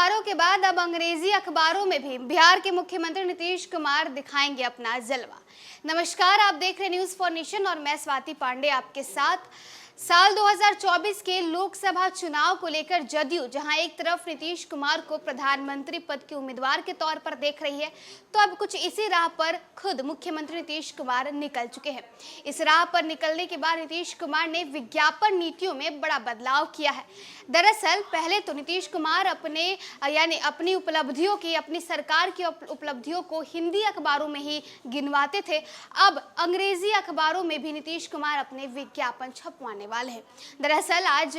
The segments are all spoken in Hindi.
अखबारों के बाद अब अंग्रेजी अखबारों में भी बिहार के मुख्यमंत्री नीतीश कुमार दिखाएंगे अपना जलवा। नमस्कार, आप देख रहे न्यूज फॉर नेशन और मैं स्वाति पांडे आपके साथ। साल 2024 के लोकसभा चुनाव को लेकर जदयू जहां एक तरफ नीतीश कुमार को प्रधानमंत्री पद के उम्मीदवार के तौर पर देख रही है, तो अब कुछ इसी राह पर खुद मुख्यमंत्री नीतीश कुमार निकल चुके हैं। इस राह पर निकलने के बाद नीतीश कुमार ने विज्ञापन नीतियों में बड़ा बदलाव किया है। दरअसल पहले तो नीतीश कुमार अपनी उपलब्धियों की, अपनी सरकार की उपलब्धियों को हिंदी अखबारों में ही गिनवाते थे। अब अंग्रेजी अखबारों में भी नीतीश कुमार अपने विज्ञापन छपवाने वाले हैं। दरअसल आज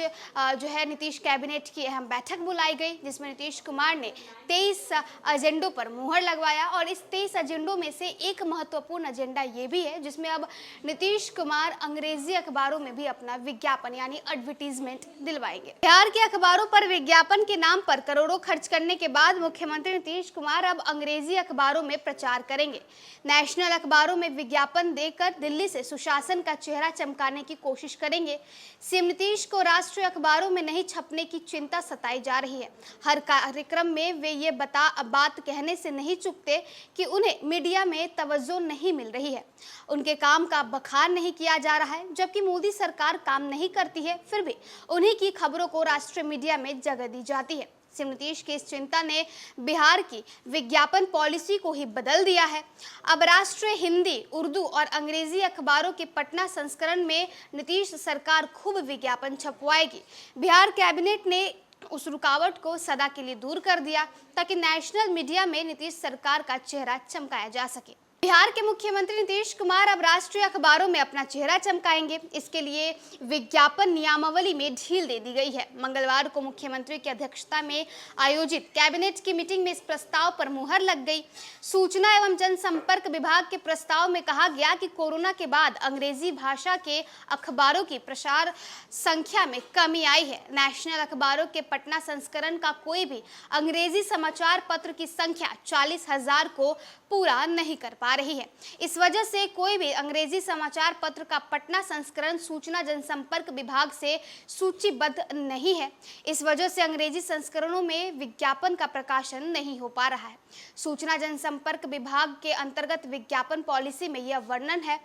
जो है नीतीश कैबिनेट की अहम बैठक बुलाई गई, जिसमें नीतीश कुमार ने 23 एजेंडों पर मुहर लगवाया और इस 23 एजेंडों में से एक महत्वपूर्ण एजेंडा ये भी है जिसमें अब नीतीश कुमार अंग्रेजी अखबारों में भी अपना विज्ञापन यानी एडवर्टीजमेंट दिलवाएंगे। बिहार के अखबारों पर विज्ञापन के नाम पर करोड़ों खर्च करने के बाद मुख्यमंत्री नीतीश कुमार अब अंग्रेजी अखबारों में प्रचार करेंगे। नेशनल अखबारों में विज्ञापन देकर दिल्ली से सुशासन का चेहरा चमकाने की कोशिश करेंगे। सीएम नीतीश को राष्ट्रीय अखबारों में नहीं छपने की चिंता सताई जा रही है। हर कार्यक्रम में वे ये बात कहने से नहीं चूकते कि उन्हें मीडिया में तवज्जो नहीं मिल रही है, उनके काम का बखान नहीं किया जा रहा है। जबकि मोदी सरकार काम नहीं करती है, फिर भी उन्हीं की खबरों को राष्ट्रीय मीडिया में जगह दी जाती है। सीएम नीतीश की इस चिंता ने बिहार की विज्ञापन पॉलिसी को ही बदल दिया है। अब राष्ट्रीय हिंदी, उर्दू और अंग्रेजी अखबारों के पटना संस्करण में नीतीश सरकार खूब विज्ञापन छपवाएगी। बिहार कैबिनेट ने उस रुकावट को सदा के लिए दूर कर दिया ताकि नेशनल मीडिया में नीतीश सरकार का चेहरा चमकाया जा सके। बिहार के मुख्यमंत्री नीतीश कुमार अब राष्ट्रीय अखबारों में अपना चेहरा चमकाएंगे। इसके लिए विज्ञापन नियमावली में ढील दे दी गई है। मंगलवार को मुख्यमंत्री की अध्यक्षता में आयोजित कैबिनेट की मीटिंग में इस प्रस्ताव पर मुहर लग गई। सूचना एवं जनसंपर्क विभाग के प्रस्ताव में कहा गया कि कोरोना के बाद अंग्रेजी भाषा के अखबारों की प्रसार संख्या में कमी आई है। नेशनल अखबारों के पटना संस्करण का कोई भी अंग्रेजी समाचार पत्र की संख्या 40,000 को पूरा नहीं कर पा रही है। इस वजह से कोई भी अंग्रेजी समाचार पत्र का पटना संस्करण सूचना जनसंपर्क विभाग से सूचीबद्ध नहीं है। इस वजह से अंग्रेजी संस्करणों में विज्ञापन का प्रकाशन नहीं हो पा रहा है। सूचना जनसंपर्क विभाग के अंतर्गत विज्ञापन पॉलिसी में यह वर्णन है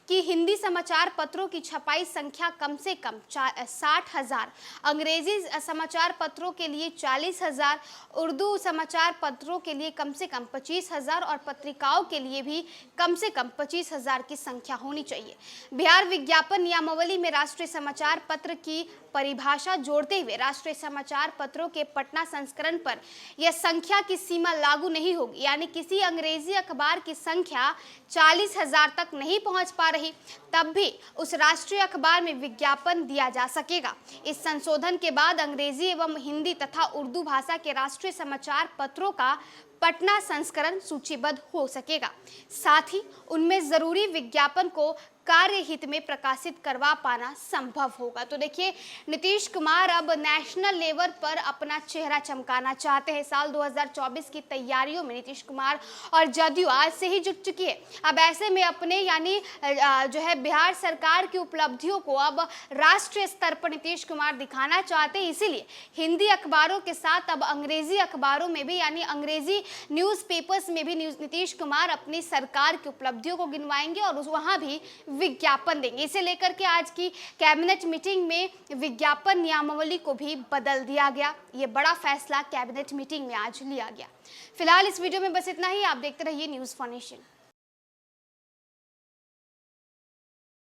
कि हिंदी समाचार पत्रों की छपाई संख्या कम से कम 60,000, अंग्रेजी समाचार पत्रों के लिए 40,000, उर्दू समाचार पत्रों के लिए कम से कम 25,000 और पत्रिकाओं के लिए भी कम से कम 25,000 की संख्या होनी चाहिए। बिहार विज्ञापन नियमावली में राष्ट्रीय समाचार पत्र की परिभाषा जोड़ते हुए राष्ट्रीय समाचार पत्रों के पटना संस्करण पर यह संख्या की सीमा लागू नहीं होगी, यानी किसी अंग्रेजी अखबार की संख्या 40,000 तक नहीं पहुंच पा रही, तब भी उस राष्ट्रीय अखबार में विज्ञापन दिया जा सकेगा। इस संशोधन के बाद अंग्रेजी एवं हिंदी तथा उर्दू भाषा के राष्ट्रीय समाचार पत्रों का पटना संस्करण सूचीबद्ध हो सकेगा। साथ ही उनमें जरूरी विज्ञापन को कार्य हित में प्रकाशित करवा पाना संभव होगा। तो देखिए, नीतीश कुमार अब नेशनल लेवल पर अपना चेहरा चमकाना चाहते हैं। साल 2024 की तैयारियों में नीतीश कुमार और जदयू आज से ही जुट चुकी है। अब ऐसे में अपने जो है बिहार सरकार की उपलब्धियों को अब राष्ट्रीय स्तर पर नीतीश कुमार दिखाना चाहते हैं। इसीलिए हिंदी अखबारों के साथ अब अंग्रेजी अखबारों में भी यानी अंग्रेजी न्यूज़पेपर्स में भी नीतीश कुमार अपनी सरकार की उपलब्धियों को गिनवाएंगे और वहां भी विज्ञापन देंगे। इसे लेकर के आज की कैबिनेट मीटिंग में विज्ञापन नियमावली को भी बदल दिया गया। ये बड़ा फैसला कैबिनेट मीटिंग में आज लिया गया। फिलहाल इस वीडियो में बस इतना ही। आप देखते रहिए न्यूज़ फॉर नेशन।